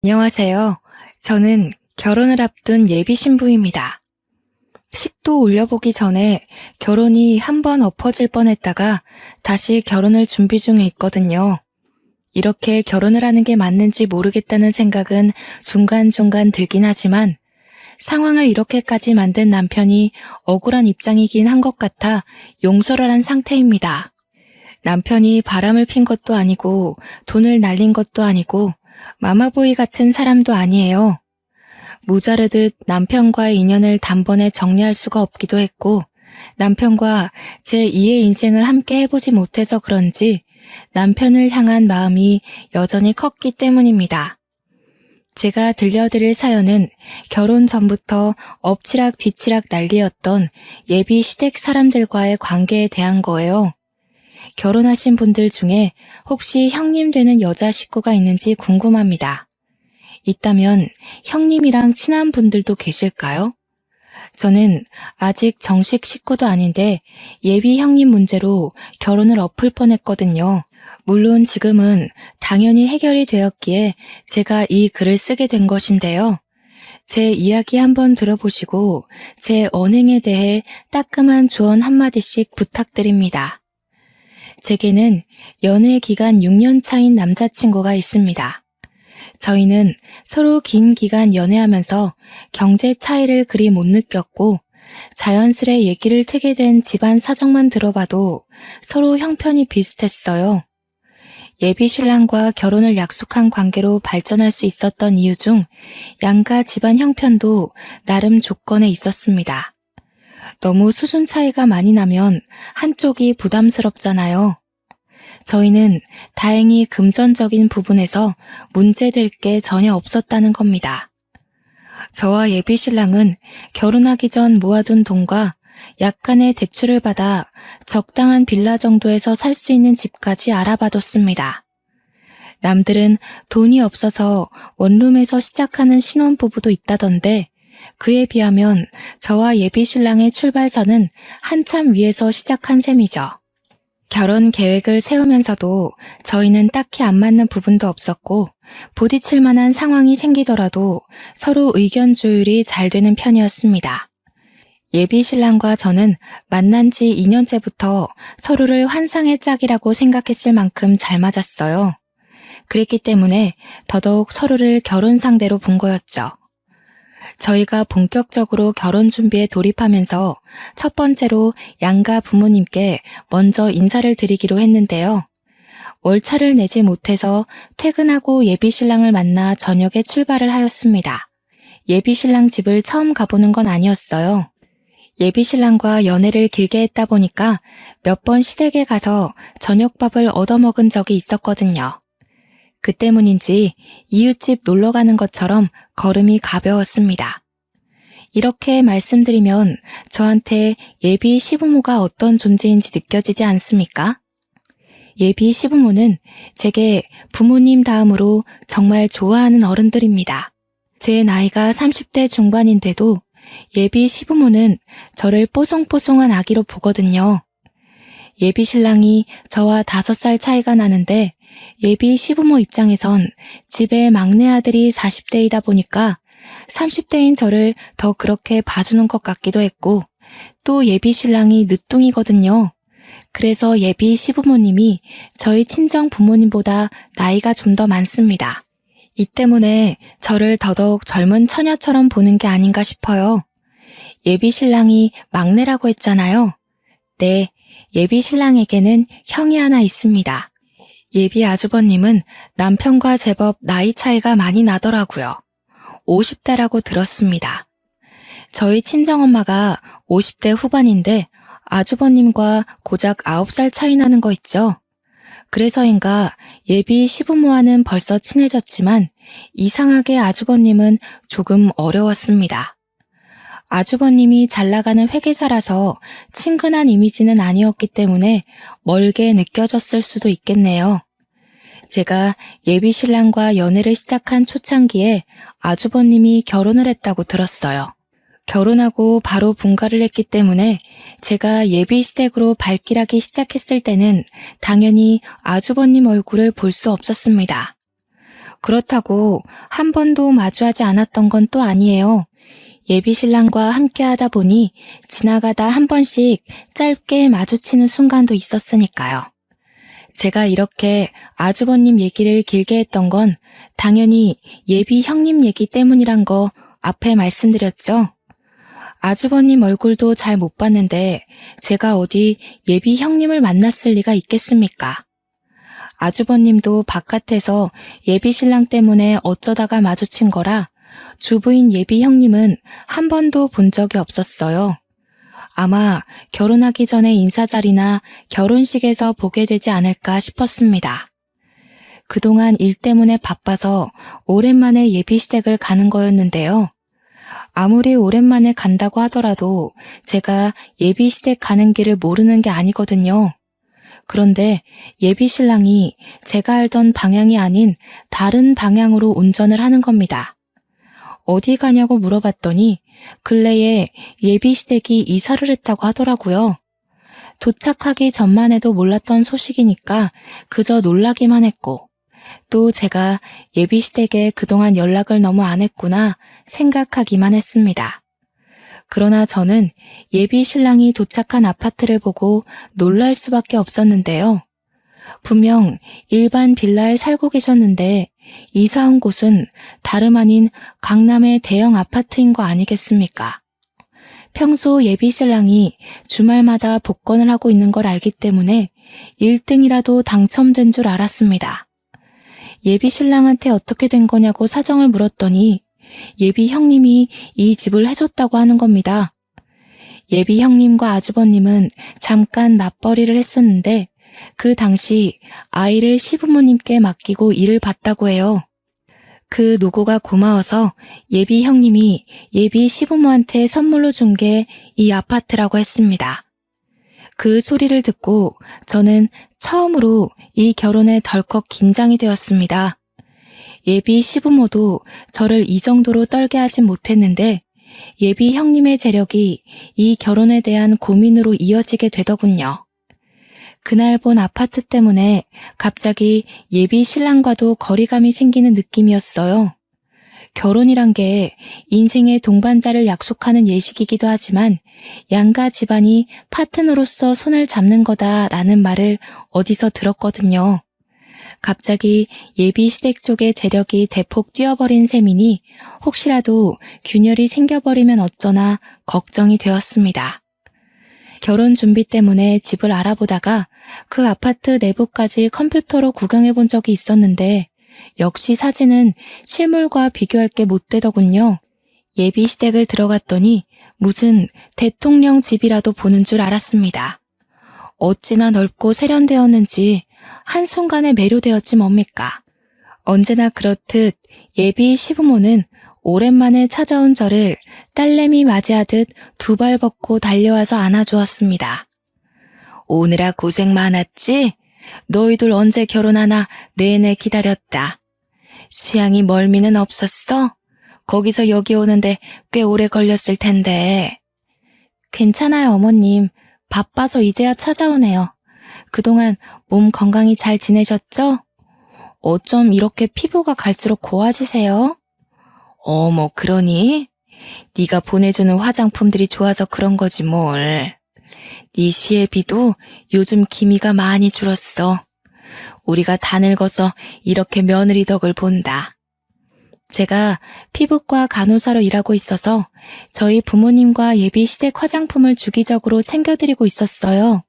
안녕하세요. 저는 결혼을 앞둔 예비 신부입니다. 식도 올려보기 전에 결혼이 한 번 엎어질 뻔했다가 다시 결혼을 준비 중에 있거든요. 이렇게 결혼을 하는 게 맞는지 모르겠다는 생각은 중간중간 들긴 하지만 상황을 이렇게까지 만든 남편이 억울한 입장이긴 한 것 같아 용서를 한 상태입니다. 남편이 바람을 핀 것도 아니고 돈을 날린 것도 아니고 마마보이 같은 사람도 아니에요. 모자르듯 남편과의 인연을 단번에 정리할 수가 없기도 했고 남편과 제 2의 인생을 함께 해보지 못해서 그런지 남편을 향한 마음이 여전히 컸기 때문입니다. 제가 들려드릴 사연은 결혼 전부터 엎치락 뒤치락 난리였던 예비 시댁 사람들과의 관계에 대한 거예요. 결혼하신 분들 중에 혹시 형님 되는 여자 식구가 있는지 궁금합니다. 있다면 형님이랑 친한 분들도 계실까요? 저는 아직 정식 식구도 아닌데 예비 형님 문제로 결혼을 엎을 뻔했거든요. 물론 지금은 당연히 해결이 되었기에 제가 이 글을 쓰게 된 것인데요. 제 이야기 한번 들어보시고 제 언행에 대해 따끔한 조언 한마디씩 부탁드립니다. 제게는 연애 기간 6년 차인 남자친구가 있습니다. 저희는 서로 긴 기간 연애하면서 경제 차이를 그리 못 느꼈고 자연스레 얘기를 트게 된 집안 사정만 들어봐도 서로 형편이 비슷했어요. 예비 신랑과 결혼을 약속한 관계로 발전할 수 있었던 이유 중 양가 집안 형편도 나름 조건에 있었습니다. 너무 수준 차이가 많이 나면 한쪽이 부담스럽잖아요. 저희는 다행히 금전적인 부분에서 문제될 게 전혀 없었다는 겁니다. 저와 예비 신랑은 결혼하기 전 모아둔 돈과 약간의 대출을 받아 적당한 빌라 정도에서 살 수 있는 집까지 알아봐뒀습니다. 남들은 돈이 없어서 원룸에서 시작하는 신혼부부도 있다던데 그에 비하면 저와 예비 신랑의 출발선은 한참 위에서 시작한 셈이죠. 결혼 계획을 세우면서도 저희는 딱히 안 맞는 부분도 없었고 부딪힐 만한 상황이 생기더라도 서로 의견 조율이 잘 되는 편이었습니다. 예비 신랑과 저는 만난 지 2년째부터 서로를 환상의 짝이라고 생각했을 만큼 잘 맞았어요. 그랬기 때문에 더더욱 서로를 결혼 상대로 본 거였죠. 저희가 본격적으로 결혼 준비에 돌입하면서 첫 번째로 양가 부모님께 먼저 인사를 드리기로 했는데요. 월차를 내지 못해서 퇴근하고 예비 신랑을 만나 저녁에 출발을 하였습니다. 예비 신랑 집을 처음 가보는 건 아니었어요. 예비 신랑과 연애를 길게 했다 보니까 몇 번 시댁에 가서 저녁밥을 얻어먹은 적이 있었거든요. 그 때문인지 이웃집 놀러 가는 것처럼 걸음이 가벼웠습니다. 이렇게 말씀드리면 저한테 예비 시부모가 어떤 존재인지 느껴지지 않습니까? 예비 시부모는 제게 부모님 다음으로 정말 좋아하는 어른들입니다. 제 나이가 30대 중반인데도 예비 시부모는 저를 뽀송뽀송한 아기로 보거든요. 예비 신랑이 저와 5살 차이가 나는데 예비 시부모 입장에선 집에 막내 아들이 40대이다 보니까 30대인 저를 더 그렇게 봐주는 것 같기도 했고 또 예비 신랑이 늦둥이거든요. 그래서 예비 시부모님이 저희 친정 부모님보다 나이가 좀 더 많습니다. 이 때문에 저를 더더욱 젊은 처녀처럼 보는 게 아닌가 싶어요. 예비 신랑이 막내라고 했잖아요. 네, 예비 신랑에게는 형이 하나 있습니다. 예비 아주버님은 남편과 제법 나이 차이가 많이 나더라고요. 50대라고 들었습니다. 저희 친정엄마가 50대 후반인데 아주버님과 고작 9살 차이 나는 거 있죠. 그래서인가 예비 시부모와는 벌써 친해졌지만 이상하게 아주버님은 조금 어려웠습니다. 아주버님이 잘 나가는 회계사라서 친근한 이미지는 아니었기 때문에 멀게 느껴졌을 수도 있겠네요. 제가 예비 신랑과 연애를 시작한 초창기에 아주버님이 결혼을 했다고 들었어요. 결혼하고 바로 분가를 했기 때문에 제가 예비 시댁으로 발길하기 시작했을 때는 당연히 아주버님 얼굴을 볼 수 없었습니다. 그렇다고 한 번도 마주하지 않았던 건 또 아니에요. 예비 신랑과 함께 하다 보니 지나가다 한 번씩 짧게 마주치는 순간도 있었으니까요. 제가 이렇게 아주버님 얘기를 길게 했던 건 당연히 예비 형님 얘기 때문이란 거 앞에 말씀드렸죠. 아주버님 얼굴도 잘 못 봤는데 제가 어디 예비 형님을 만났을 리가 있겠습니까? 아주버님도 바깥에서 예비 신랑 때문에 어쩌다가 마주친 거라 주부인 예비 형님은 한 번도 본 적이 없었어요. 아마 결혼하기 전에 인사자리나 결혼식에서 보게 되지 않을까 싶었습니다. 그동안 일 때문에 바빠서 오랜만에 예비 시댁을 가는 거였는데요. 아무리 오랜만에 간다고 하더라도 제가 예비 시댁 가는 길을 모르는 게 아니거든요. 그런데 예비 신랑이 제가 알던 방향이 아닌 다른 방향으로 운전을 하는 겁니다. 어디 가냐고 물어봤더니 근래에 예비 시댁이 이사를 했다고 하더라고요. 도착하기 전만 해도 몰랐던 소식이니까 그저 놀라기만 했고 또 제가 예비 시댁에 그동안 연락을 너무 안 했구나 생각하기만 했습니다. 그러나 저는 예비 신랑이 도착한 아파트를 보고 놀랄 수밖에 없었는데요. 분명 일반 빌라에 살고 계셨는데 이사 온 곳은 다름 아닌 강남의 대형 아파트인 거 아니겠습니까? 평소 예비 신랑이 주말마다 복권을 하고 있는 걸 알기 때문에 1등이라도 당첨된 줄 알았습니다. 예비 신랑한테 어떻게 된 거냐고 사정을 물었더니 예비 형님이 이 집을 해줬다고 하는 겁니다. 예비 형님과 아주버님은 잠깐 맞벌이를 했었는데 그 당시 아이를 시부모님께 맡기고 일을 봤다고 해요. 그 노고가 고마워서 예비 형님이 예비 시부모한테 선물로 준 게 이 아파트라고 했습니다. 그 소리를 듣고 저는 처음으로 이 결혼에 덜컥 긴장이 되었습니다. 예비 시부모도 저를 이 정도로 떨게 하진 못했는데 예비 형님의 재력이 이 결혼에 대한 고민으로 이어지게 되더군요. 그날 본 아파트 때문에 갑자기 예비 신랑과도 거리감이 생기는 느낌이었어요. 결혼이란 게 인생의 동반자를 약속하는 예식이기도 하지만 양가 집안이 파트너로서 손을 잡는 거다라는 말을 어디서 들었거든요. 갑자기 예비 시댁 쪽의 재력이 대폭 뛰어버린 셈이니 혹시라도 균열이 생겨버리면 어쩌나 걱정이 되었습니다. 결혼 준비 때문에 집을 알아보다가 그 아파트 내부까지 컴퓨터로 구경해 본 적이 있었는데 역시 사진은 실물과 비교할 게 못 되더군요. 예비 시댁을 들어갔더니 무슨 대통령 집이라도 보는 줄 알았습니다. 어찌나 넓고 세련되었는지 한순간에 매료되었지 뭡니까. 언제나 그렇듯 예비 시부모는 오랜만에 찾아온 저를 딸내미 맞이하듯 두 발 벗고 달려와서 안아주었습니다. 오느라 고생 많았지? 너희들 언제 결혼하나 내내 기다렸다. 수양이 멀미는 없었어? 거기서 여기 오는데 꽤 오래 걸렸을 텐데. 괜찮아요, 어머님. 바빠서 이제야 찾아오네요. 그동안 몸 건강히 잘 지내셨죠? 어쩜 이렇게 피부가 갈수록 고와지세요? 어머, 그러니? 네가 보내주는 화장품들이 좋아서 그런 거지 뭘. 네 시애비도 요즘 기미가 많이 줄었어. 우리가 다 늙어서 이렇게 며느리 덕을 본다. 제가 피부과 간호사로 일하고 있어서 저희 부모님과 예비 시댁 화장품을 주기적으로 챙겨드리고 있었어요.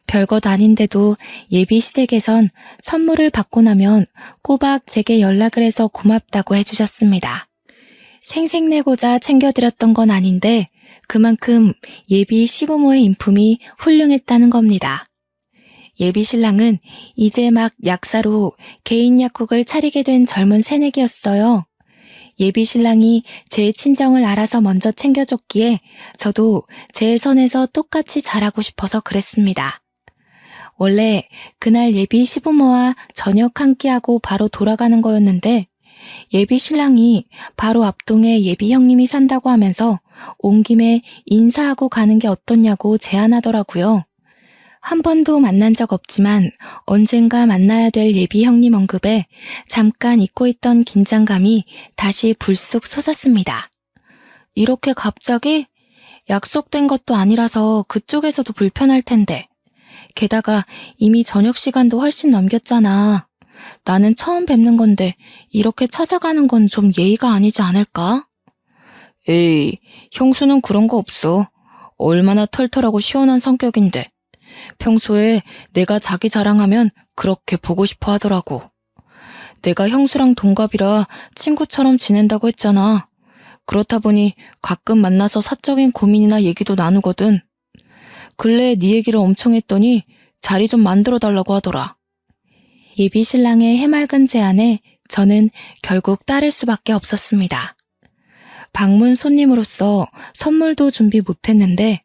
별것 아닌데도 예비 시댁에선 선물을 받고 나면 꼬박 제게 연락을 해서 고맙다고 해주셨습니다. 생색내고자 챙겨드렸던 건 아닌데 그만큼 예비 시부모의 인품이 훌륭했다는 겁니다. 예비 신랑은 이제 막 약사로 개인 약국을 차리게 된 젊은 새내기였어요. 예비 신랑이 제 친정을 알아서 먼저 챙겨줬기에 저도 제 선에서 똑같이 잘하고 싶어서 그랬습니다. 원래 그날 예비 시부모와 저녁 한 끼하고 바로 돌아가는 거였는데 예비 신랑이 바로 앞동에 예비 형님이 산다고 하면서 온 김에 인사하고 가는 게 어떻냐고 제안하더라고요. 한 번도 만난 적 없지만 언젠가 만나야 될 예비 형님 언급에 잠깐 잊고 있던 긴장감이 다시 불쑥 솟았습니다. 이렇게 갑자기? 약속된 것도 아니라서 그쪽에서도 불편할 텐데. 게다가 이미 저녁 시간도 훨씬 넘겼잖아. 나는 처음 뵙는 건데 이렇게 찾아가는 건 좀 예의가 아니지 않을까? 에이, 형수는 그런 거 없어. 얼마나 털털하고 시원한 성격인데. 평소에 내가 자기 자랑하면 그렇게 보고 싶어 하더라고. 내가 형수랑 동갑이라 친구처럼 지낸다고 했잖아. 그렇다 보니 가끔 만나서 사적인 고민이나 얘기도 나누거든. 근래에 네 얘기를 엄청 했더니 자리 좀 만들어 달라고 하더라. 예비 신랑의 해맑은 제안에 저는 결국 따를 수밖에 없었습니다. 방문 손님으로서 선물도 준비 못했는데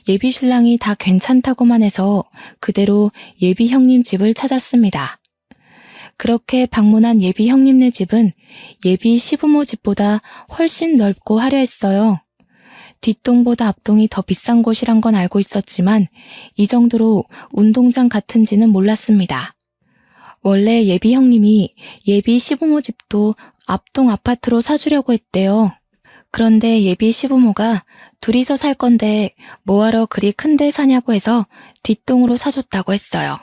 예비 신랑이 다 괜찮다고만 해서 그대로 예비 형님 집을 찾았습니다. 그렇게 방문한 예비 형님네 집은 예비 시부모 집보다 훨씬 넓고 화려했어요. 뒷동보다 앞동이 더 비싼 곳이란 건 알고 있었지만 이 정도로 운동장 같은지는 몰랐습니다. 원래 예비 형님이 예비 시부모 집도 앞동 아파트로 사주려고 했대요. 그런데 예비 시부모가 둘이서 살 건데 뭐하러 그리 큰데 사냐고 해서 뒷동으로 사줬다고 했어요.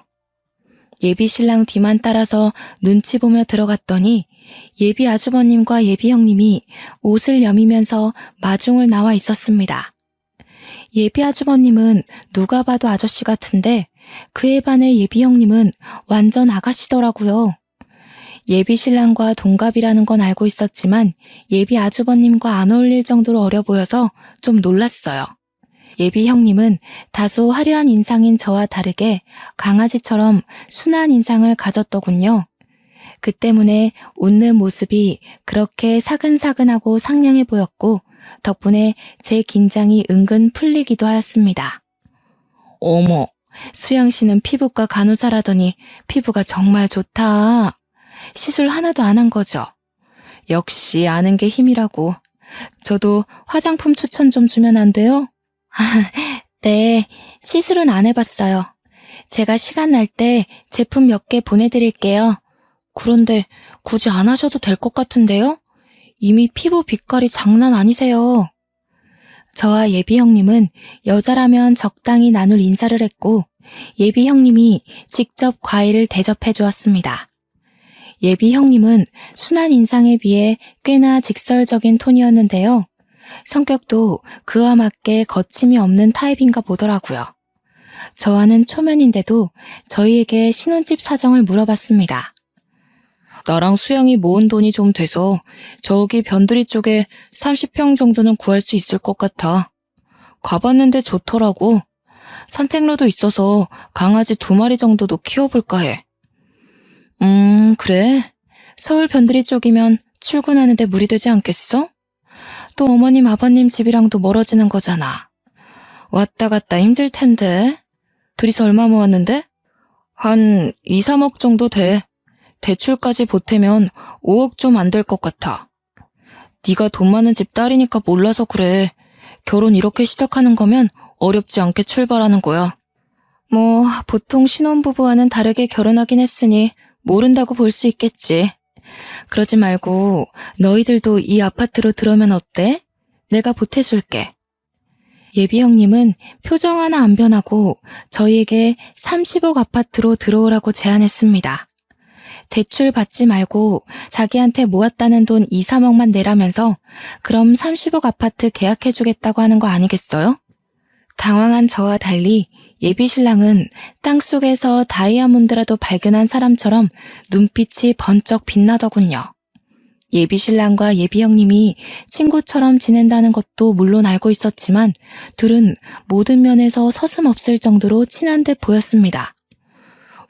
예비 신랑 뒤만 따라서 눈치 보며 들어갔더니 예비 아주버님과 예비 형님이 옷을 여미면서 마중을 나와 있었습니다. 예비 아주버님은 누가 봐도 아저씨 같은데 그에 반해 예비 형님은 완전 아가씨더라고요. 예비 신랑과 동갑이라는 건 알고 있었지만 예비 아주버님과 안 어울릴 정도로 어려 보여서 좀 놀랐어요. 예비 형님은 다소 화려한 인상인 저와 다르게 강아지처럼 순한 인상을 가졌더군요. 그 때문에 웃는 모습이 그렇게 사근사근하고 상냥해 보였고 덕분에 제 긴장이 은근 풀리기도 하였습니다. 어머, 수영 씨는 피부과 간호사라더니 피부가 정말 좋다. 시술 하나도 안 한 거죠? 역시 아는 게 힘이라고. 저도 화장품 추천 좀 주면 안 돼요? 네, 시술은 안 해봤어요. 제가 시간 날 때 제품 몇 개 보내드릴게요. 그런데 굳이 안 하셔도 될 것 같은데요? 이미 피부 빛깔이 장난 아니세요. 저와 예비 형님은 여자라면 적당히 나눌 인사를 했고 예비 형님이 직접 과일을 대접해 주었습니다. 예비 형님은 순한 인상에 비해 꽤나 직설적인 톤이었는데요. 성격도 그와 맞게 거침이 없는 타입인가 보더라고요. 저와는 초면인데도 저희에게 신혼집 사정을 물어봤습니다. 나랑 수영이 모은 돈이 좀 돼서 저기 변두리 쪽에 30평 정도는 구할 수 있을 것 같아. 가봤는데 좋더라고. 산책로도 있어서 강아지 2마리 정도도 키워볼까 해. 그래? 서울 변두리 쪽이면 출근하는데 무리되지 않겠어? 또 어머님 아버님 집이랑도 멀어지는 거잖아. 왔다 갔다 힘들 텐데. 둘이서 얼마 모았는데? 한 2, 3억 정도 돼. 대출까지 보태면 5억 좀 안 될 것 같아. 네가 돈 많은 집 딸이니까 몰라서 그래. 결혼 이렇게 시작하는 거면 어렵지 않게 출발하는 거야. 뭐 보통 신혼부부와는 다르게 결혼하긴 했으니 모른다고 볼 수 있겠지. 그러지 말고 너희들도 이 아파트로 들어오면 어때? 내가 보태줄게. 예비 형님은 표정 하나 안 변하고 저희에게 30억 아파트로 들어오라고 제안했습니다. 대출 받지 말고 자기한테 모았다는 돈 2, 3억만 내라면서 그럼 30억 아파트 계약해주겠다고 하는 거 아니겠어요? 당황한 저와 달리 예비 신랑은 땅속에서 다이아몬드라도 발견한 사람처럼 눈빛이 번쩍 빛나더군요. 예비 신랑과 예비 형님이 친구처럼 지낸다는 것도 물론 알고 있었지만 둘은 모든 면에서 서슴없을 정도로 친한 듯 보였습니다.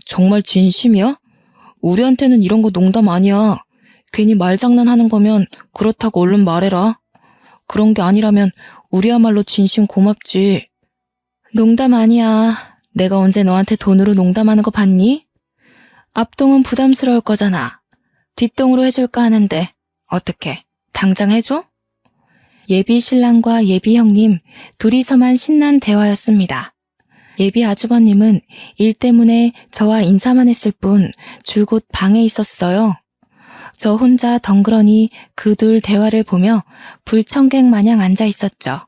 정말 진심이야? 우리한테는 이런 거 농담 아니야. 괜히 말장난하는 거면 그렇다고 얼른 말해라. 그런 게 아니라면 우리야말로 진심 고맙지. 농담 아니야. 내가 언제 너한테 돈으로 농담하는 거 봤니? 앞동은 부담스러울 거잖아. 뒷동으로 해줄까 하는데 어떻게? 당장 해줘? 예비 신랑과 예비 형님 둘이서만 신난 대화였습니다. 예비 아주버님은 일 때문에 저와 인사만 했을 뿐 줄곧 방에 있었어요. 저 혼자 덩그러니 그 둘 대화를 보며 불청객 마냥 앉아 있었죠.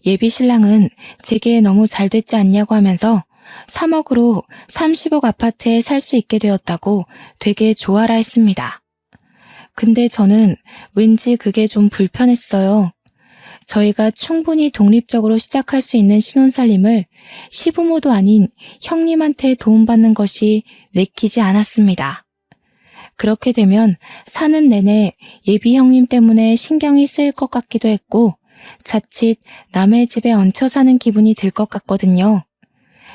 예비 신랑은 제게 너무 잘 됐지 않냐고 하면서 3억으로 30억 아파트에 살 수 있게 되었다고 되게 좋아라 했습니다. 근데 저는 왠지 그게 좀 불편했어요. 저희가 충분히 독립적으로 시작할 수 있는 신혼살림을 시부모도 아닌 형님한테 도움받는 것이 내키지 않았습니다. 그렇게 되면 사는 내내 예비 형님 때문에 신경이 쓰일 것 같기도 했고 자칫 남의 집에 얹혀 사는 기분이 들 것 같거든요.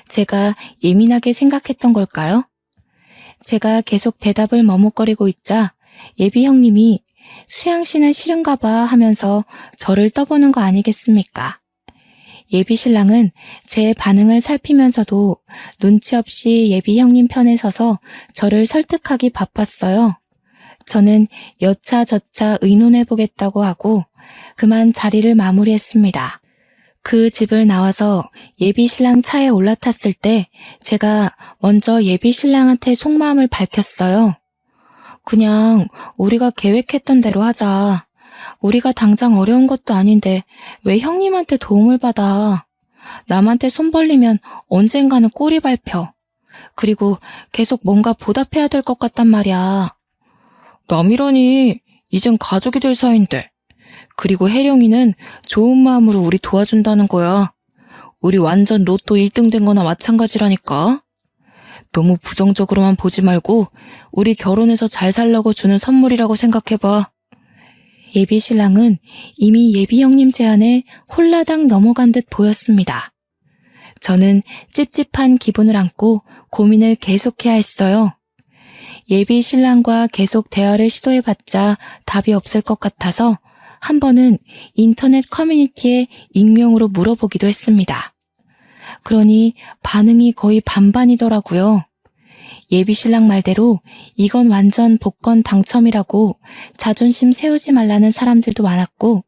제가 예민하게 생각했던 걸까요? 제가 계속 대답을 머뭇거리고 있자 예비 형님이 수양 씨는 싫은가 봐 하면서 저를 떠보는 거 아니겠습니까? 예비 신랑은 제 반응을 살피면서도 눈치 없이 예비 형님 편에 서서 저를 설득하기 바빴어요. 저는 여차저차 의논해보겠다고 하고 그만 자리를 마무리했습니다. 그 집을 나와서 예비 신랑 차에 올라탔을 때 제가 먼저 예비 신랑한테 속마음을 밝혔어요. 그냥 우리가 계획했던 대로 하자. 우리가 당장 어려운 것도 아닌데 왜 형님한테 도움을 받아. 남한테 손 벌리면 언젠가는 꼬리 밟혀. 그리고 계속 뭔가 보답해야 될 것 같단 말이야. 남이라니 이젠 가족이 될 사이인데. 그리고 혜령이는 좋은 마음으로 우리 도와준다는 거야. 우리 완전 로또 1등 된 거나 마찬가지라니까. 너무 부정적으로만 보지 말고 우리 결혼해서 잘 살려고 주는 선물이라고 생각해봐. 예비 신랑은 이미 예비 형님 제안에 홀라당 넘어간 듯 보였습니다. 저는 찝찝한 기분을 안고 고민을 계속해야 했어요. 예비 신랑과 계속 대화를 시도해봤자 답이 없을 것 같아서 한 번은 인터넷 커뮤니티에 익명으로 물어보기도 했습니다. 그러니 반응이 거의 반반이더라고요. 예비 신랑 말대로 이건 완전 복권 당첨이라고 자존심 세우지 말라는 사람들도 많았고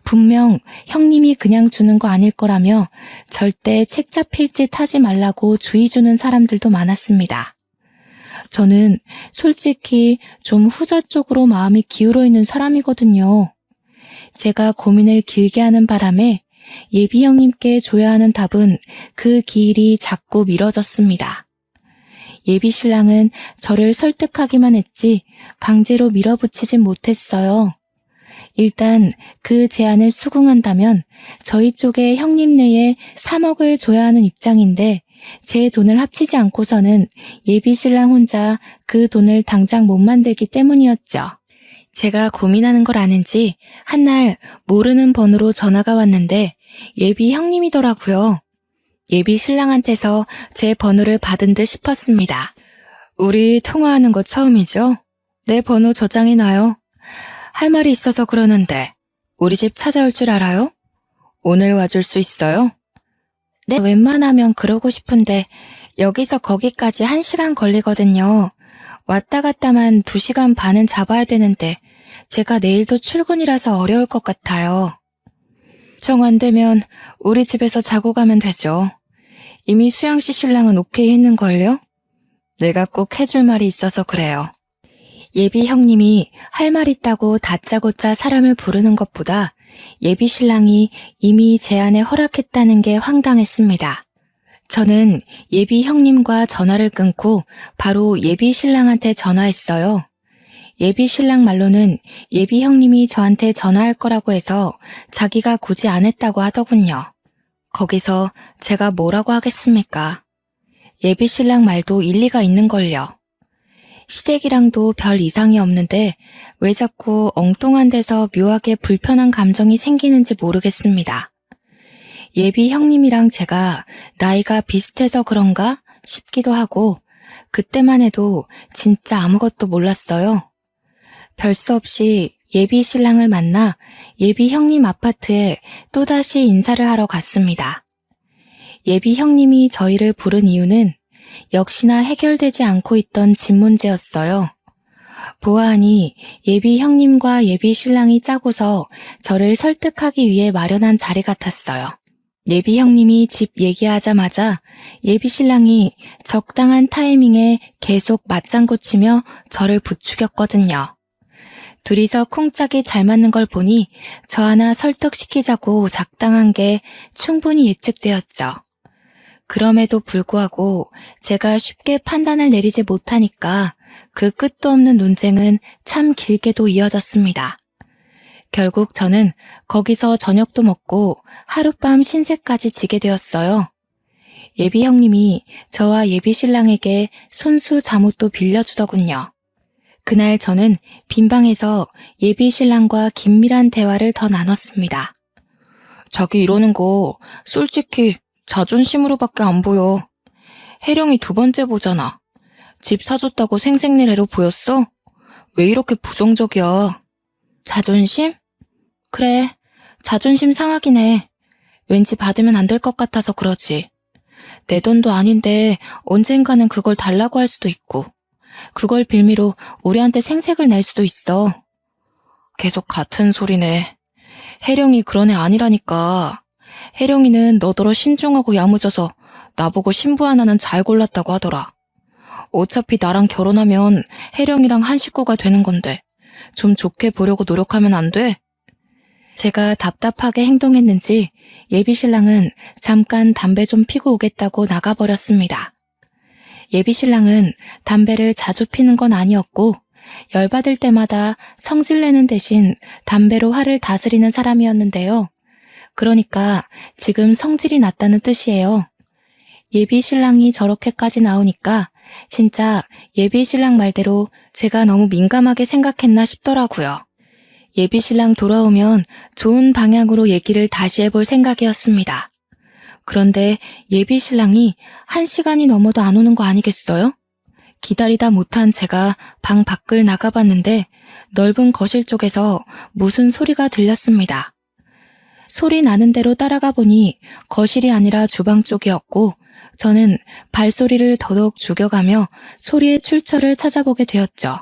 분명 형님이 그냥 주는 거 아닐 거라며 절대 책 잡힐 짓 하지 말라고 주의 주는 사람들도 많았습니다. 저는 솔직히 좀 후자 쪽으로 마음이 기울어 있는 사람이거든요. 제가 고민을 길게 하는 바람에 예비 형님께 줘야 하는 답은 그 기일이 자꾸 미뤄졌습니다. 예비 신랑은 저를 설득하기만 했지 강제로 밀어붙이진 못했어요. 일단 그 제안을 수긍한다면 저희 쪽에 형님 내에 3억을 줘야 하는 입장인데 제 돈을 합치지 않고서는 예비 신랑 혼자 그 돈을 당장 못 만들기 때문이었죠. 제가 고민하는 걸 아는지 한날 모르는 번호로 전화가 왔는데 예비 형님이더라고요. 예비 신랑한테서 제 번호를 받은 듯 싶었습니다. 우리 통화하는 거 처음이죠? 내 번호 저장해놔요. 할 말이 있어서 그러는데 우리 집 찾아올 줄 알아요? 오늘 와줄 수 있어요? 네, 웬만하면 그러고 싶은데 여기서 거기까지 1시간 걸리거든요. 왔다 갔다만 2시간 반은 잡아야 되는데 제가 내일도 출근이라서 어려울 것 같아요. 정 안 되면 우리 집에서 자고 가면 되죠. 이미 수양씨 신랑은 오케이 했는걸요? 내가 꼭 해줄 말이 있어서 그래요. 예비 형님이 할 말 있다고 다짜고짜 사람을 부르는 것보다 예비 신랑이 이미 제안에 허락했다는 게 황당했습니다. 저는 예비 형님과 전화를 끊고 바로 예비 신랑한테 전화했어요. 예비 신랑 말로는 예비 형님이 저한테 전화할 거라고 해서 자기가 굳이 안 했다고 하더군요. 거기서 제가 뭐라고 하겠습니까? 예비 신랑 말도 일리가 있는걸요. 시댁이랑도 별 이상이 없는데 왜 자꾸 엉뚱한 데서 묘하게 불편한 감정이 생기는지 모르겠습니다. 예비 형님이랑 제가 나이가 비슷해서 그런가 싶기도 하고 그때만 해도 진짜 아무것도 몰랐어요. 별 수 없이 예비 신랑을 만나 예비 형님 아파트에 또다시 인사를 하러 갔습니다. 예비 형님이 저희를 부른 이유는 역시나 해결되지 않고 있던 집 문제였어요. 보아하니 예비 형님과 예비 신랑이 짜고서 저를 설득하기 위해 마련한 자리 같았어요. 예비 형님이 집 얘기하자마자 예비 신랑이 적당한 타이밍에 계속 맞장구 치며 저를 부추겼거든요. 둘이서 쿵짝이 잘 맞는 걸 보니 저 하나 설득시키자고 작당한 게 충분히 예측되었죠. 그럼에도 불구하고 제가 쉽게 판단을 내리지 못하니까 그 끝도 없는 논쟁은 참 길게도 이어졌습니다. 결국 저는 거기서 저녁도 먹고 하룻밤 신세까지 지게 되었어요. 예비 형님이 저와 예비 신랑에게 손수 잠옷도 빌려주더군요. 그날 저는 빈방에서 예비 신랑과 긴밀한 대화를 더 나눴습니다. 자기 이러는 거 솔직히 자존심으로밖에 안 보여. 혜령이 두 번째 보잖아. 집 사줬다고 생색내래로 보였어? 왜 이렇게 부정적이야? 자존심? 그래, 자존심 상하긴 해. 왠지 받으면 안 될 것 같아서 그러지. 내 돈도 아닌데 언젠가는 그걸 달라고 할 수도 있고 그걸 빌미로 우리한테 생색을 낼 수도 있어. 계속 같은 소리네. 혜령이 그런 애 아니라니까. 혜령이는 너더러 신중하고 야무져서 나보고 신부 하나는 잘 골랐다고 하더라. 어차피 나랑 결혼하면 혜령이랑 한 식구가 되는 건데 좀 좋게 보려고 노력하면 안 돼? 제가 답답하게 행동했는지 예비 신랑은 잠깐 담배 좀 피고 오겠다고 나가버렸습니다. 예비 신랑은 담배를 자주 피는 건 아니었고 열받을 때마다 성질내는 대신 담배로 화를 다스리는 사람이었는데요. 그러니까 지금 성질이 났다는 뜻이에요. 예비 신랑이 저렇게까지 나오니까 진짜 예비 신랑 말대로 제가 너무 민감하게 생각했나 싶더라고요. 예비 신랑 돌아오면 좋은 방향으로 얘기를 다시 해볼 생각이었습니다. 그런데 예비 신랑이 1시간이 넘어도 안 오는 거 아니겠어요? 기다리다 못한 제가 방 밖을 나가봤는데 넓은 거실 쪽에서 무슨 소리가 들렸습니다. 소리 나는 대로 따라가 보니 거실이 아니라 주방 쪽이었고 저는 발소리를 더더욱 죽여가며 소리의 출처를 찾아보게 되었죠.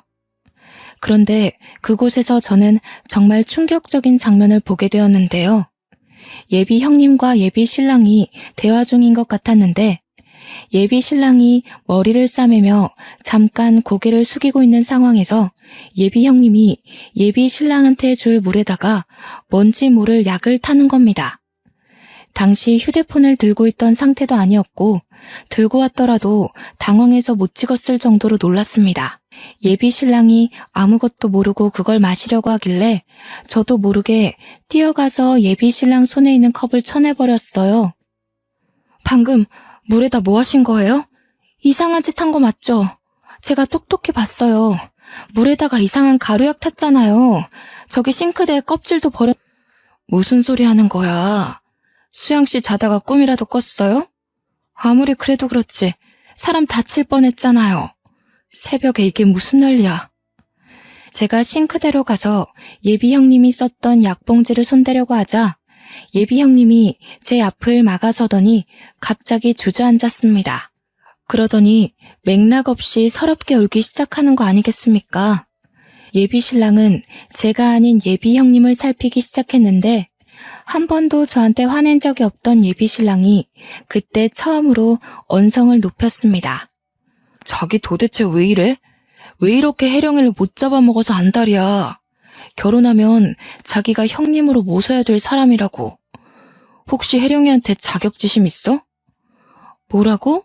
그런데 그곳에서 저는 정말 충격적인 장면을 보게 되었는데요. 예비 형님과 예비 신랑이 대화 중인 것 같았는데 예비 신랑이 머리를 싸매며 잠깐 고개를 숙이고 있는 상황에서 예비 형님이 예비 신랑한테 줄 물에다가 뭔지 모를 약을 타는 겁니다. 당시 휴대폰을 들고 있던 상태도 아니었고 들고 왔더라도 당황해서 못 찍었을 정도로 놀랐습니다. 예비 신랑이 아무것도 모르고 그걸 마시려고 하길래 저도 모르게 뛰어가서 예비 신랑 손에 있는 컵을 쳐내버렸어요. 방금 물에다 뭐 하신 거예요? 이상한 짓 한 거 맞죠? 제가 똑똑히 봤어요. 물에다가 이상한 가루약 탔잖아요. 저기 싱크대에 껍질도 버려... 무슨 소리 하는 거야? 수영씨 자다가 꿈이라도 꿨어요? 아무리 그래도 그렇지 사람 다칠 뻔했잖아요. 새벽에 이게 무슨 난리야. 제가 싱크대로 가서 예비 형님이 썼던 약봉지를 손대려고 하자 예비 형님이 제 앞을 막아서더니 갑자기 주저앉았습니다. 그러더니 맥락 없이 서럽게 울기 시작하는 거 아니겠습니까? 예비 신랑은 제가 아닌 예비 형님을 살피기 시작했는데 한 번도 저한테 화낸 적이 없던 예비 신랑이 그때 처음으로 언성을 높였습니다. 자기 도대체 왜 이래? 왜 이렇게 혜령이를 못 잡아먹어서 안달이야? 결혼하면 자기가 형님으로 모셔야 될 사람이라고. 혹시 혜령이한테 자격지심 있어? 뭐라고?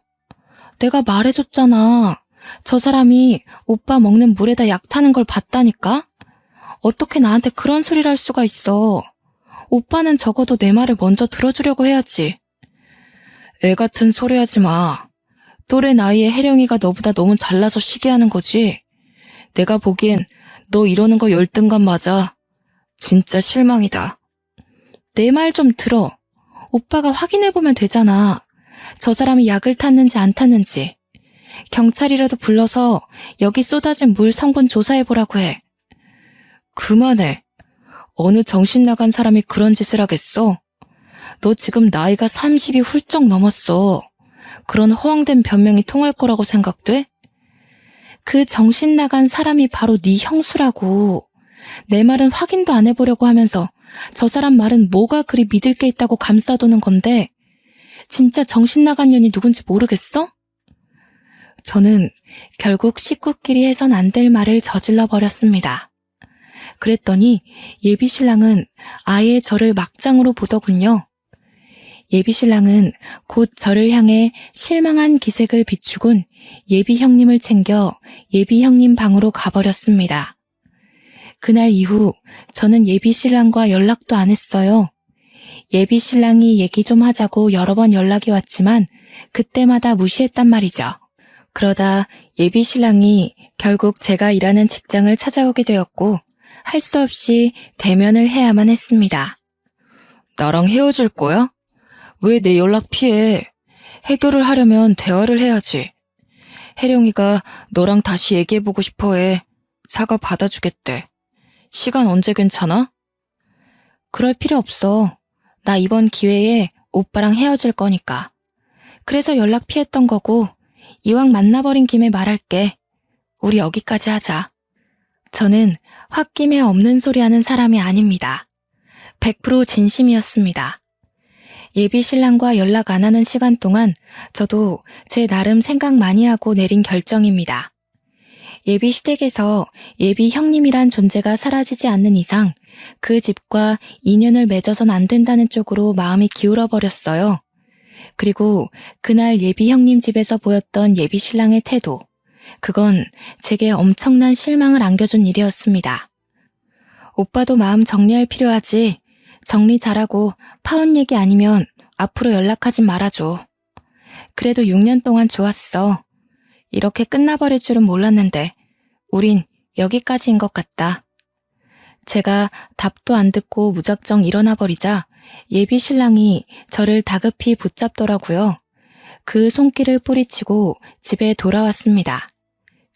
내가 말해줬잖아. 저 사람이 오빠 먹는 물에다 약 타는 걸 봤다니까? 어떻게 나한테 그런 소리를 할 수가 있어. 오빠는 적어도 내 말을 먼저 들어주려고 해야지. 애 같은 소리 하지 마. 또래 나이에 혜령이가 너보다 너무 잘나서 시기하는 거지. 내가 보기엔 너 이러는 거 열등감 맞아. 진짜 실망이다. 내 말 좀 들어. 오빠가 확인해보면 되잖아. 저 사람이 약을 탔는지 안 탔는지. 경찰이라도 불러서 여기 쏟아진 물 성분 조사해보라고 해. 그만해. 어느 정신 나간 사람이 그런 짓을 하겠어? 너 지금 나이가 30이 훌쩍 넘었어. 그런 허황된 변명이 통할 거라고 생각돼? 그 정신 나간 사람이 바로 네 형수라고. 내 말은 확인도 안 해보려고 하면서 저 사람 말은 뭐가 그리 믿을 게 있다고 감싸도는 건데 진짜 정신 나간 년이 누군지 모르겠어? 저는 결국 식구끼리 해선 안 될 말을 저질러 버렸습니다. 그랬더니 예비 신랑은 아예 저를 막장으로 보더군요. 예비 신랑은 곧 저를 향해 실망한 기색을 비추곤 예비 형님을 챙겨 예비 형님 방으로 가버렸습니다. 그날 이후 저는 예비 신랑과 연락도 안 했어요. 예비 신랑이 얘기 좀 하자고 여러 번 연락이 왔지만 그때마다 무시했단 말이죠. 그러다 예비 신랑이 결국 제가 일하는 직장을 찾아오게 되었고 할 수 없이 대면을 해야만 했습니다. 나랑 헤어질 거야? 왜 내 연락 피해? 해결을 하려면 대화를 해야지. 혜령이가 너랑 다시 얘기해보고 싶어해. 사과 받아주겠대. 시간 언제 괜찮아? 그럴 필요 없어. 나 이번 기회에 오빠랑 헤어질 거니까. 그래서 연락 피했던 거고 이왕 만나버린 김에 말할게. 우리 여기까지 하자. 저는 홧김에 없는 소리 하는 사람이 아닙니다. 100% 진심이었습니다. 예비 신랑과 연락 안 하는 시간 동안 저도 제 나름 생각 많이 하고 내린 결정입니다. 예비 시댁에서 예비 형님이란 존재가 사라지지 않는 이상 그 집과 인연을 맺어선 안 된다는 쪽으로 마음이 기울어 버렸어요. 그리고 그날 예비 형님 집에서 보였던 예비 신랑의 태도, 그건 제게 엄청난 실망을 안겨준 일이었습니다. 오빠도 마음 정리할 필요하지. 정리 잘하고 파혼 얘기 아니면 앞으로 연락하지 말아줘. 그래도 6년 동안 좋았어. 이렇게 끝나버릴 줄은 몰랐는데 우린 여기까지인 것 같다. 제가 답도 안 듣고 무작정 일어나 버리자 예비 신랑이 저를 다급히 붙잡더라고요. 그 손길을 뿌리치고 집에 돌아왔습니다.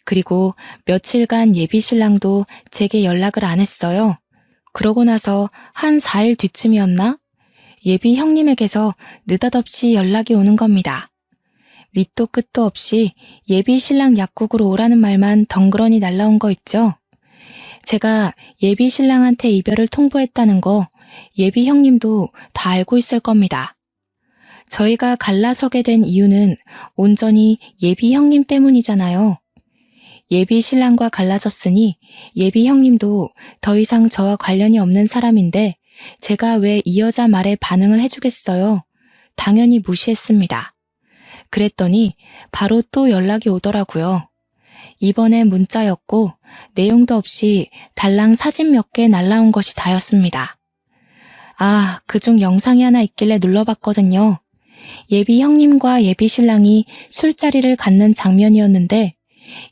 그리고 며칠간 예비 신랑도 제게 연락을 안 했어요. 그러고 나서 한 4일 뒤쯤이었나? 예비 형님에게서 느닷없이 연락이 오는 겁니다. 밑도 끝도 없이 예비 신랑 약국으로 오라는 말만 덩그러니 날라온 거 있죠? 제가 예비 신랑한테 이별을 통보했다는 거 예비 형님도 다 알고 있을 겁니다. 저희가 갈라서게 된 이유는 온전히 예비 형님 때문이잖아요. 예비 신랑과 갈라졌으니 예비 형님도 더 이상 저와 관련이 없는 사람인데 제가 왜 이 여자 말에 반응을 해주겠어요? 당연히 무시했습니다. 그랬더니 바로 또 연락이 오더라고요. 이번엔 문자였고 내용도 없이 달랑 사진 몇 개 날라온 것이 다였습니다. 아, 그중 영상이 하나 있길래 눌러봤거든요. 예비 형님과 예비 신랑이 술자리를 갖는 장면이었는데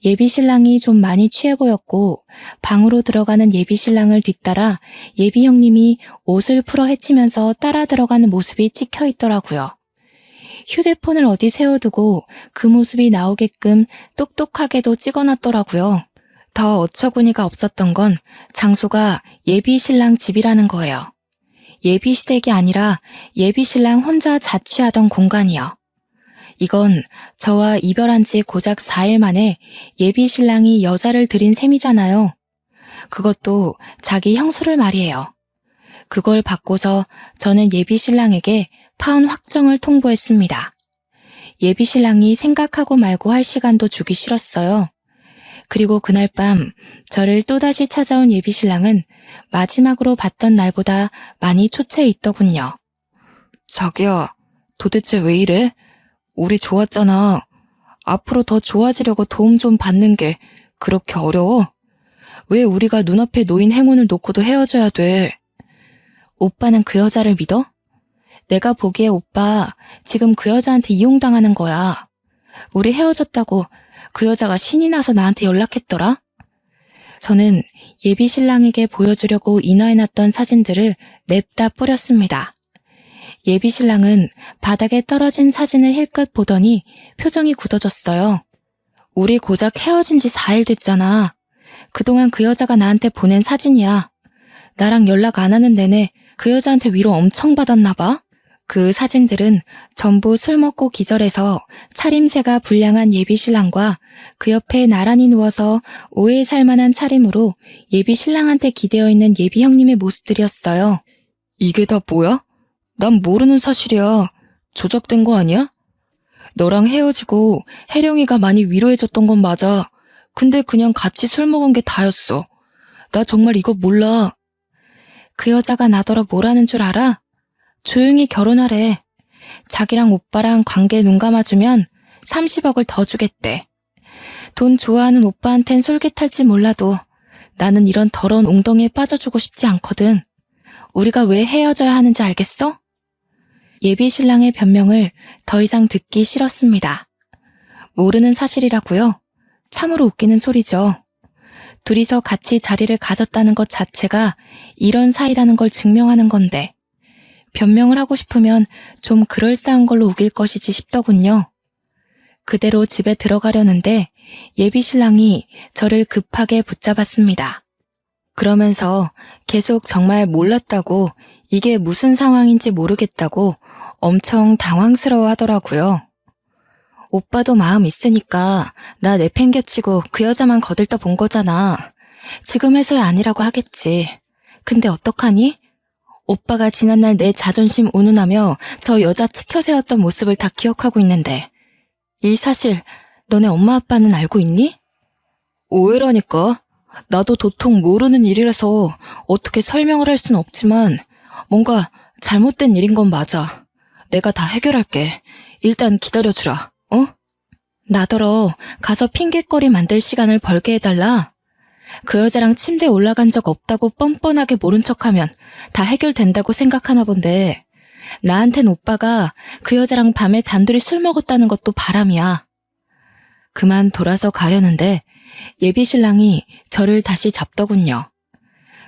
예비 신랑이 좀 많이 취해 보였고 방으로 들어가는 예비 신랑을 뒤따라 예비 형님이 옷을 풀어 헤치면서 따라 들어가는 모습이 찍혀 있더라고요. 휴대폰을 어디 세워두고 그 모습이 나오게끔 똑똑하게도 찍어놨더라고요. 더 어처구니가 없었던 건 장소가 예비 신랑 집이라는 거예요. 예비 시댁이 아니라 예비 신랑 혼자 자취하던 공간이요. 이건 저와 이별한 지 고작 4일 만에 예비 신랑이 여자를 들인 셈이잖아요. 그것도 자기 형수를 말이에요. 그걸 받고서 저는 예비 신랑에게 파혼 확정을 통보했습니다. 예비 신랑이 생각하고 말고 할 시간도 주기 싫었어요. 그리고 그날 밤 저를 또다시 찾아온 예비 신랑은 마지막으로 봤던 날보다 많이 초췌해 있더군요. 자기야, 도대체 왜 이래? 우리 좋았잖아. 앞으로 더 좋아지려고 도움 좀 받는 게 그렇게 어려워? 왜 우리가 눈앞에 놓인 행운을 놓고도 헤어져야 돼? 오빠는 그 여자를 믿어? 내가 보기에 오빠 지금 그 여자한테 이용당하는 거야. 우리 헤어졌다고 그 여자가 신이 나서 나한테 연락했더라? 저는 예비 신랑에게 보여주려고 인화해놨던 사진들을 냅다 뿌렸습니다. 예비 신랑은 바닥에 떨어진 사진을 힐끗 보더니 표정이 굳어졌어요. 우리 고작 헤어진 지 4일 됐잖아. 그동안 그 여자가 나한테 보낸 사진이야. 나랑 연락 안 하는 내내 그 여자한테 위로 엄청 받았나 봐. 그 사진들은 전부 술 먹고 기절해서 차림새가 불량한 예비신랑과 그 옆에 나란히 누워서 오해 살만한 차림으로 예비신랑한테 기대어 있는 예비 형님의 모습들이었어요. 이게 다 뭐야? 난 모르는 사실이야. 조작된 거 아니야? 너랑 헤어지고 혜령이가 많이 위로해줬던 건 맞아. 근데 그냥 같이 술 먹은 게 다였어. 나 정말 이거 몰라. 그 여자가 나더러 뭐라는 줄 알아? 조용히 결혼하래. 자기랑 오빠랑 관계 눈 감아주면 30억을 더 주겠대. 돈 좋아하는 오빠한텐 솔깃할지 몰라도 나는 이런 더러운 웅덩이에 빠져주고 싶지 않거든. 우리가 왜 헤어져야 하는지 알겠어? 예비 신랑의 변명을 더 이상 듣기 싫었습니다. 모르는 사실이라고요? 참으로 웃기는 소리죠. 둘이서 같이 자리를 가졌다는 것 자체가 이런 사이라는 걸 증명하는 건데 변명을 하고 싶으면 좀 그럴싸한 걸로 우길 것이지 싶더군요. 그대로 집에 들어가려는데 예비 신랑이 저를 급하게 붙잡았습니다. 그러면서 계속 정말 몰랐다고 이게 무슨 상황인지 모르겠다고 엄청 당황스러워 하더라고요. 오빠도 마음 있으니까 나 내팽개치고 그 여자만 거들떠 본 거잖아. 지금에서야 아니라고 하겠지. 근데 어떡하니? 오빠가 지난날 내 자존심 운운하며 저 여자 치켜세웠던 모습을 다 기억하고 있는데 이 사실 너네 엄마 아빠는 알고 있니? 오해라니까. 나도 도통 모르는 일이라서 어떻게 설명을 할 순 없지만 뭔가 잘못된 일인 건 맞아. 내가 다 해결할게. 일단 기다려주라. 어? 나더러 가서 핑계거리 만들 시간을 벌게 해달라. 그 여자랑 침대에 올라간 적 없다고 뻔뻔하게 모른 척하면 다 해결된다고 생각하나 본데 나한텐 오빠가 그 여자랑 밤에 단둘이 술 먹었다는 것도 바람이야. 그만 돌아서 가려는데 예비 신랑이 저를 다시 잡더군요.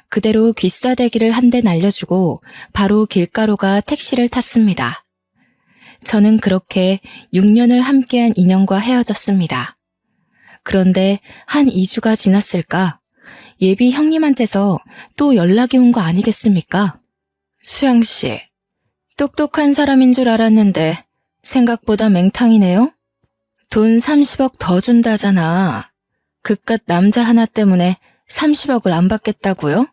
그대로 귀싸대기를 한 대 날려주고 바로 길가로가 택시를 탔습니다. 저는 그렇게 6년을 함께한 인연과 헤어졌습니다. 그런데 한 2주가 지났을까 예비 형님한테서 또 연락이 온 거 아니겠습니까? 수양씨, 똑똑한 사람인 줄 알았는데 생각보다 맹탕이네요? 돈 30억 더 준다잖아. 그깟 남자 하나 때문에 30억을 안 받겠다고요?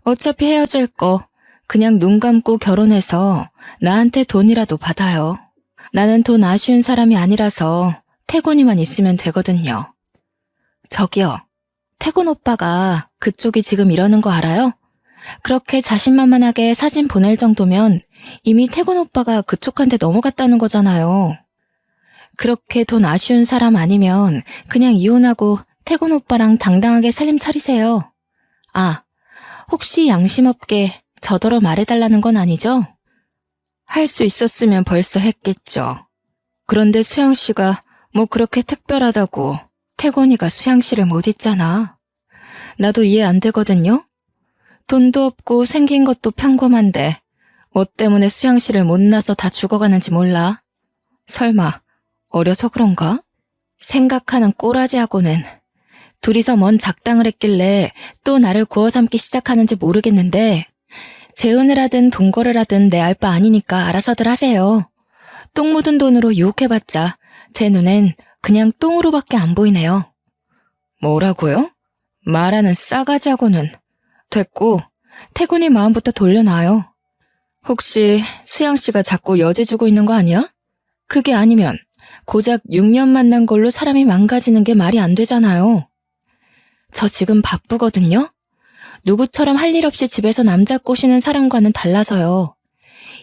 어차피 헤어질 거 그냥 눈 감고 결혼해서 나한테 돈이라도 받아요. 나는 돈 아쉬운 사람이 아니라서 태곤이만 있으면 되거든요. 저기요, 태곤 오빠가 그쪽이 지금 이러는 거 알아요? 그렇게 자신만만하게 사진 보낼 정도면 이미 태곤 오빠가 그쪽한테 넘어갔다는 거잖아요. 그렇게 돈 아쉬운 사람 아니면 그냥 이혼하고 태곤 오빠랑 당당하게 살림 차리세요. 아, 혹시 양심 없게 저더러 말해달라는 건 아니죠? 할 수 있었으면 벌써 했겠죠. 그런데 수양 씨가 뭐 그렇게 특별하다고 태곤이가 수양 씨를 못 잊잖아. 나도 이해 안 되거든요. 돈도 없고 생긴 것도 평범한데 뭐 때문에 수양 씨를 못나서 다 죽어가는지 몰라. 설마 어려서 그런가? 생각하는 꼬라지하고는 둘이서 뭔 작당을 했길래 또 나를 구워 삶기 시작하는지 모르겠는데 재혼을 하든 동거를 하든 내 알 바 아니니까 알아서들 하세요. 똥 묻은 돈으로 유혹해봤자 제 눈엔 그냥 똥으로밖에 안 보이네요. 뭐라고요? 말하는 싸가지하고는. 됐고 태군이 마음부터 돌려놔요. 혹시 수양씨가 자꾸 여지 주고 있는 거 아니야? 그게 아니면 고작 6년 만난 걸로 사람이 망가지는 게 말이 안 되잖아요. 저 지금 바쁘거든요? 누구처럼 할 일 없이 집에서 남자 꼬시는 사람과는 달라서요.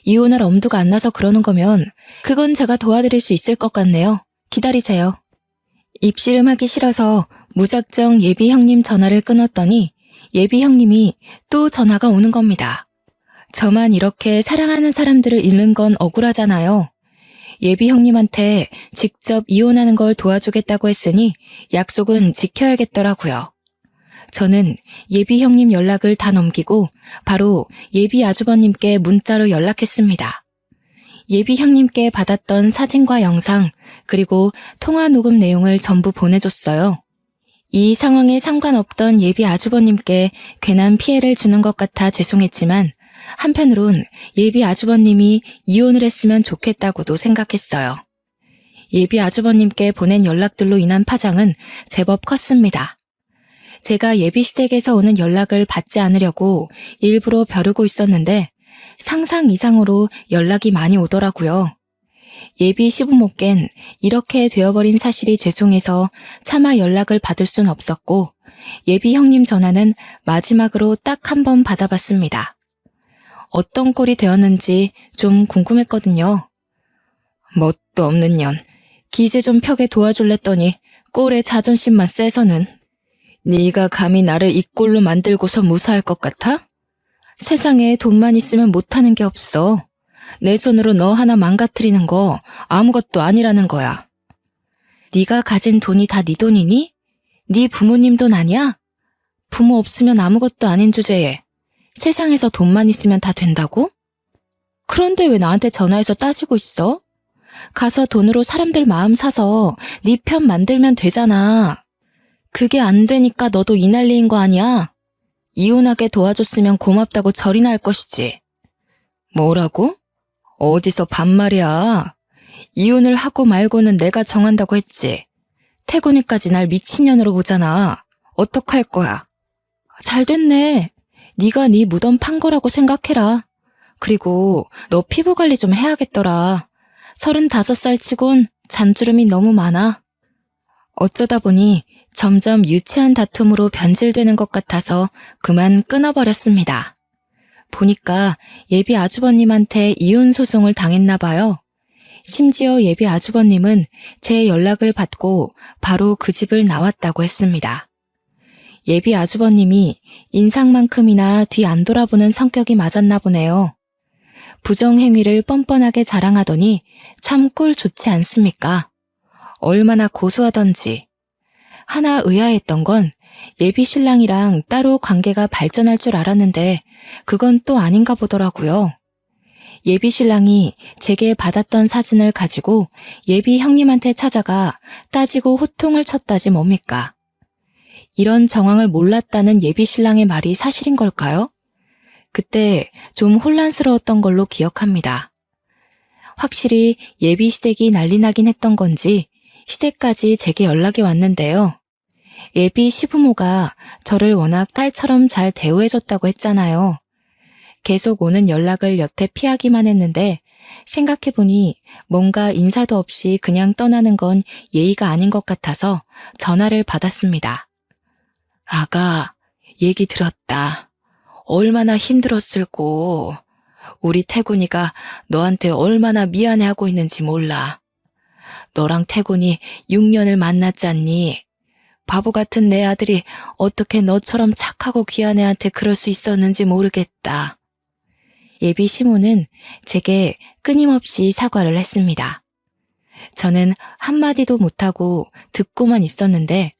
이혼할 엄두가 안 나서 그러는 거면 그건 제가 도와드릴 수 있을 것 같네요. 기다리세요. 입씨름하기 싫어서 무작정 예비 형님 전화를 끊었더니 예비 형님이 또 전화가 오는 겁니다. 저만 이렇게 사랑하는 사람들을 잃는 건 억울하잖아요. 예비 형님한테 직접 이혼하는 걸 도와주겠다고 했으니 약속은 지켜야겠더라고요. 저는 예비 형님 연락을 다 넘기고 바로 예비 아주버님께 문자로 연락했습니다. 예비 형님께 받았던 사진과 영상 그리고 통화 녹음 내용을 전부 보내줬어요. 이 상황에 상관없던 예비 아주버님께 괜한 피해를 주는 것 같아 죄송했지만 한편으론 예비 아주버님이 이혼을 했으면 좋겠다고도 생각했어요. 예비 아주버님께 보낸 연락들로 인한 파장은 제법 컸습니다. 제가 예비 시댁에서 오는 연락을 받지 않으려고 일부러 벼르고 있었는데 상상 이상으로 연락이 많이 오더라고요. 예비 시부모껜 이렇게 되어버린 사실이 죄송해서 차마 연락을 받을 순 없었고 예비 형님 전화는 마지막으로 딱 한 번 받아봤습니다. 어떤 꼴이 되었는지 좀 궁금했거든요. 뭣도 없는 년, 기재 좀 펴게 도와줄랬더니 꼴의 자존심만 세서는. 네가 감히 나를 이 꼴로 만들고서 무사할 것 같아? 세상에 돈만 있으면 못하는 게 없어. 내 손으로 너 하나 망가뜨리는 거 아무것도 아니라는 거야. 네가 가진 돈이 다 네 돈이니? 네 부모님 돈 아니야? 부모 없으면 아무것도 아닌 주제에 세상에서 돈만 있으면 다 된다고? 그런데 왜 나한테 전화해서 따지고 있어? 가서 돈으로 사람들 마음 사서 네 편 만들면 되잖아. 그게 안 되니까 너도 이 난리인 거 아니야? 이혼하게 도와줬으면 고맙다고 절이나 할 것이지. 뭐라고? 어디서 반말이야. 이혼을 하고 말고는 내가 정한다고 했지. 태곤이까지 날 미친년으로 보잖아. 어떡할 거야? 잘 됐네. 네가 네 무덤 판 거라고 생각해라. 그리고 너 피부 관리 좀 해야겠더라. 35살 치곤 잔주름이 너무 많아. 어쩌다 보니 점점 유치한 다툼으로 변질되는 것 같아서 그만 끊어버렸습니다. 보니까 예비 아주버님한테 이혼 소송을 당했나 봐요. 심지어 예비 아주버님은 제 연락을 받고 바로 그 집을 나왔다고 했습니다. 예비 아주버님이 인상만큼이나 뒤 안 돌아보는 성격이 맞았나 보네요. 부정행위를 뻔뻔하게 자랑하더니 참 꼴 좋지 않습니까? 얼마나 고소하던지. 하나 의아했던 건 예비 신랑이랑 따로 관계가 발전할 줄 알았는데 그건 또 아닌가 보더라고요. 예비 신랑이 제게 받았던 사진을 가지고 예비 형님한테 찾아가 따지고 호통을 쳤다지 뭡니까? 이런 정황을 몰랐다는 예비 신랑의 말이 사실인 걸까요? 그때 좀 혼란스러웠던 걸로 기억합니다. 확실히 예비 시댁이 난리 나긴 했던 건지 시댁까지 제게 연락이 왔는데요. 예비 시부모가 저를 워낙 딸처럼 잘 대우해줬다고 했잖아요. 계속 오는 연락을 여태 피하기만 했는데 생각해보니 뭔가 인사도 없이 그냥 떠나는 건 예의가 아닌 것 같아서 전화를 받았습니다. 아가, 얘기 들었다. 얼마나 힘들었을꼬. 우리 태군이가 너한테 얼마나 미안해하고 있는지 몰라. 너랑 태군이 6년을 만났잖니. 바보 같은 내 아들이 어떻게 너처럼 착하고 귀한 애한테 그럴 수 있었는지 모르겠다. 예비 시모는 제게 끊임없이 사과를 했습니다. 저는 한마디도 못하고 듣고만 있었는데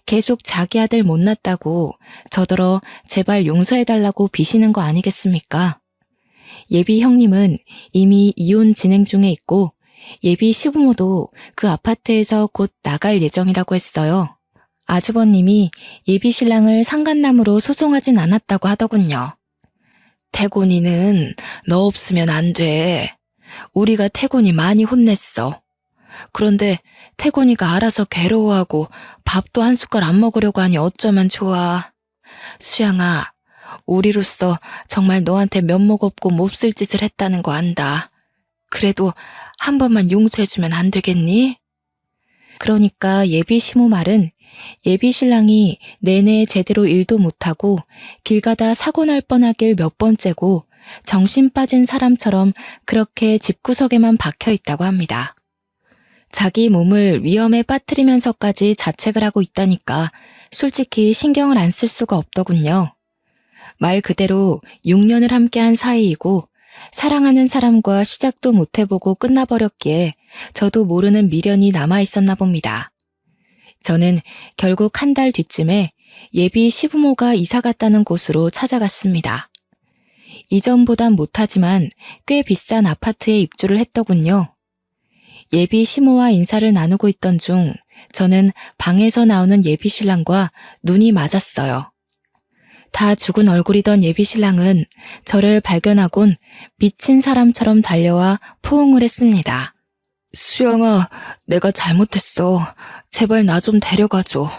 계속 자기 아들 못났다고 저더러 제발 용서해달라고 비시는 거 아니겠습니까? 예비 형님은 이미 이혼 진행 중에 있고 예비 시부모도 그 아파트에서 곧 나갈 예정이라고 했어요. 아주버님이 예비 신랑을 상간남으로 소송하진 않았다고 하더군요. 태곤이는 너 없으면 안 돼. 우리가 태곤이 많이 혼냈어. 그런데 태곤이가 알아서 괴로워하고 밥도 한 숟갈 안 먹으려고 하니 어쩌면 좋아. 수양아, 우리로서 정말 너한테 면목 없고 몹쓸 짓을 했다는 거 안다. 그래도 한 번만 용서해주면 안 되겠니? 그러니까 예비 시모 말은 예비 신랑이 내내 제대로 일도 못하고 길 가다 사고 날 뻔하길 몇 번째고 정신 빠진 사람처럼 그렇게 집구석에만 박혀 있다고 합니다. 자기 몸을 위험에 빠뜨리면서까지 자책을 하고 있다니까 솔직히 신경을 안 쓸 수가 없더군요. 말 그대로 6년을 함께한 사이이고 사랑하는 사람과 시작도 못 해보고 끝나버렸기에 저도 모르는 미련이 남아있었나 봅니다. 저는 결국 한 달 뒤쯤에 예비 시부모가 이사 갔다는 곳으로 찾아갔습니다. 이전보단 못하지만 꽤 비싼 아파트에 입주를 했더군요. 예비 시모와 인사를 나누고 있던 중 저는 방에서 나오는 예비 신랑과 눈이 맞았어요. 다 죽은 얼굴이던 예비신랑은 저를 발견하곤 미친 사람처럼 달려와 포옹을 했습니다. 수영아, 내가 잘못했어. 제발 나 좀 데려가줘.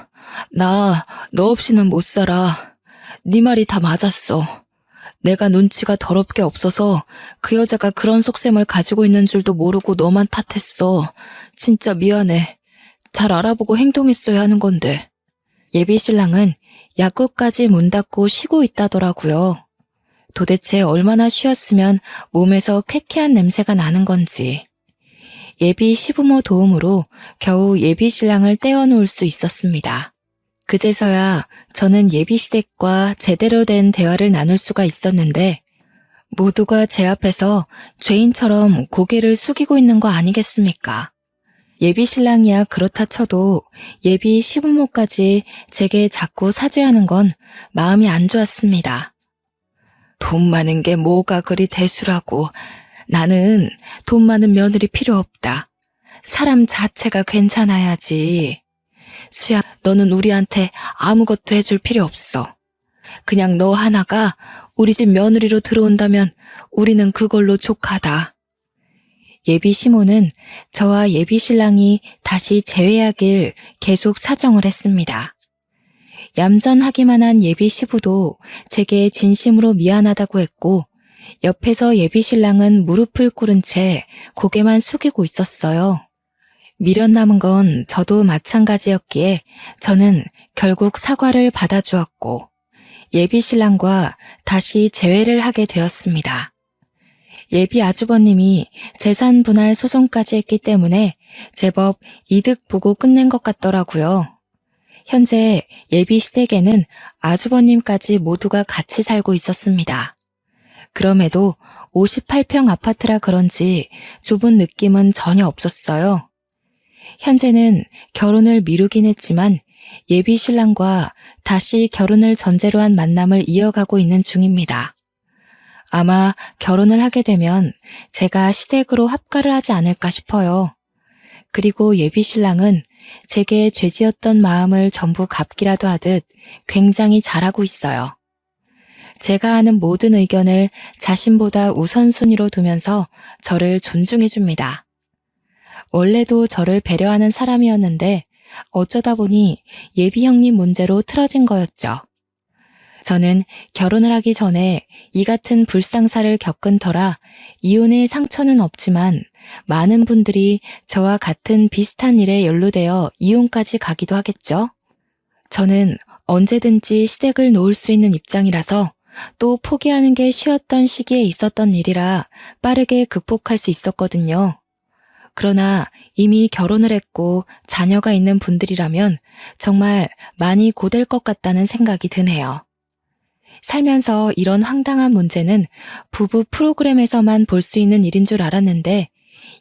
나 너 없이는 못 살아. 네 말이 다 맞았어. 내가 눈치가 더럽게 없어서 그 여자가 그런 속셈을 가지고 있는 줄도 모르고 너만 탓했어. 진짜 미안해. 잘 알아보고 행동했어야 하는 건데. 예비신랑은 약국까지 문 닫고 쉬고 있다더라고요. 도대체 얼마나 쉬었으면 몸에서 쾌쾌한 냄새가 나는 건지. 예비 시부모 도움으로 겨우 예비신랑을 떼어놓을 수 있었습니다. 그제서야 저는 예비시댁과 제대로 된 대화를 나눌 수가 있었는데 모두가 제 앞에서 죄인처럼 고개를 숙이고 있는 거 아니겠습니까? 예비신랑이야 그렇다 쳐도 예비 시부모까지 제게 자꾸 사죄하는 건 마음이 안 좋았습니다. 돈 많은 게 뭐가 그리 대수라고. 나는 돈 많은 며느리 필요 없다. 사람 자체가 괜찮아야지. 수야, 너는 우리한테 아무것도 해줄 필요 없어. 그냥 너 하나가 우리 집 며느리로 들어온다면 우리는 그걸로 족하다. 예비 시모는 저와 예비 신랑이 다시 재회하길 계속 사정을 했습니다. 얌전하기만 한 예비 시부도 제게 진심으로 미안하다고 했고 옆에서 예비 신랑은 무릎을 꿇은 채 고개만 숙이고 있었어요. 미련 남은 건 저도 마찬가지였기에 저는 결국 사과를 받아주었고 예비 신랑과 다시 재회를 하게 되었습니다. 예비 아주버님이 재산 분할 소송까지 했기 때문에 제법 이득 보고 끝낸 것 같더라고요. 현재 예비 시댁에는 아주버님까지 모두가 같이 살고 있었습니다. 그럼에도 58평 아파트라 그런지 좁은 느낌은 전혀 없었어요. 현재는 결혼을 미루긴 했지만 예비 신랑과 다시 결혼을 전제로 한 만남을 이어가고 있는 중입니다. 아마 결혼을 하게 되면 제가 시댁으로 합가를 하지 않을까 싶어요. 그리고 예비 신랑은 제게 죄지었던 마음을 전부 갚기라도 하듯 굉장히 잘하고 있어요. 제가 하는 모든 의견을 자신보다 우선순위로 두면서 저를 존중해줍니다. 원래도 저를 배려하는 사람이었는데 어쩌다 보니 예비 형님 문제로 틀어진 거였죠. 저는 결혼을 하기 전에 이 같은 불상사를 겪은 터라 이혼의 상처는 없지만 많은 분들이 저와 같은 비슷한 일에 연루되어 이혼까지 가기도 하겠죠. 저는 언제든지 시댁을 놓을 수 있는 입장이라서 또 포기하는 게 쉬웠던 시기에 있었던 일이라 빠르게 극복할 수 있었거든요. 그러나 이미 결혼을 했고 자녀가 있는 분들이라면 정말 많이 고될 것 같다는 생각이 드네요. 살면서 이런 황당한 문제는 부부 프로그램에서만 볼 수 있는 일인 줄 알았는데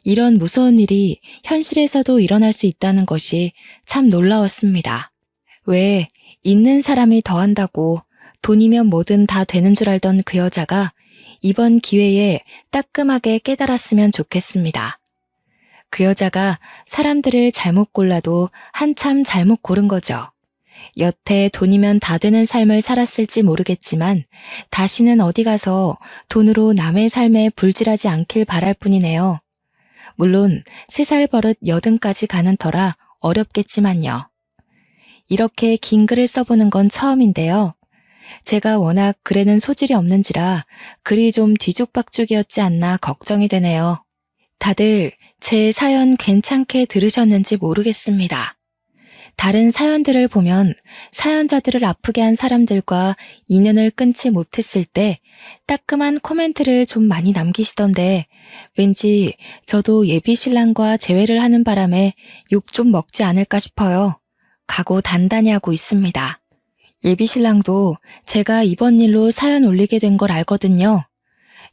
이런 무서운 일이 현실에서도 일어날 수 있다는 것이 참 놀라웠습니다. 왜 있는 사람이 더 한다고 돈이면 뭐든 다 되는 줄 알던 그 여자가 이번 기회에 따끔하게 깨달았으면 좋겠습니다. 그 여자가 사람들을 잘못 골라도 한참 잘못 고른 거죠. 여태 돈이면 다 되는 삶을 살았을지 모르겠지만 다시는 어디 가서 돈으로 남의 삶에 불질하지 않길 바랄 뿐이네요. 물론 3살 버릇 80까지 가는 터라 어렵겠지만요. 이렇게 긴 글을 써보는 건 처음인데요. 제가 워낙 글에는 소질이 없는지라 글이 좀 뒤죽박죽이었지 않나 걱정이 되네요. 다들 제 사연 괜찮게 들으셨는지 모르겠습니다. 다른 사연들을 보면 사연자들을 아프게 한 사람들과 인연을 끊지 못했을 때 따끔한 코멘트를 좀 많이 남기시던데 왠지 저도 예비 신랑과 재회를 하는 바람에 욕 좀 먹지 않을까 싶어요. 각오 단단히 하고 있습니다. 예비 신랑도 제가 이번 일로 사연 올리게 된 걸 알거든요.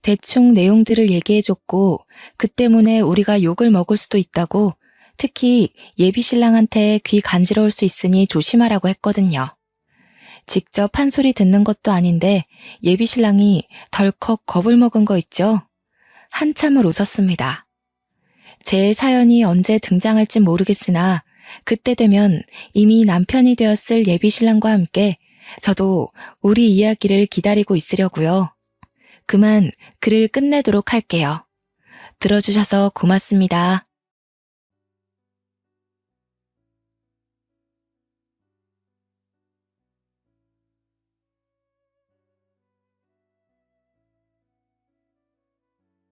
대충 내용들을 얘기해줬고 그 때문에 우리가 욕을 먹을 수도 있다고 특히 예비 신랑한테 귀 간지러울 수 있으니 조심하라고 했거든요. 직접 한 소리 듣는 것도 아닌데 예비 신랑이 덜컥 겁을 먹은 거 있죠? 한참을 웃었습니다. 제 사연이 언제 등장할진 모르겠으나 그때 되면 이미 남편이 되었을 예비 신랑과 함께 저도 우리 이야기를 기다리고 있으려고요. 그만 글을 끝내도록 할게요. 들어주셔서 고맙습니다.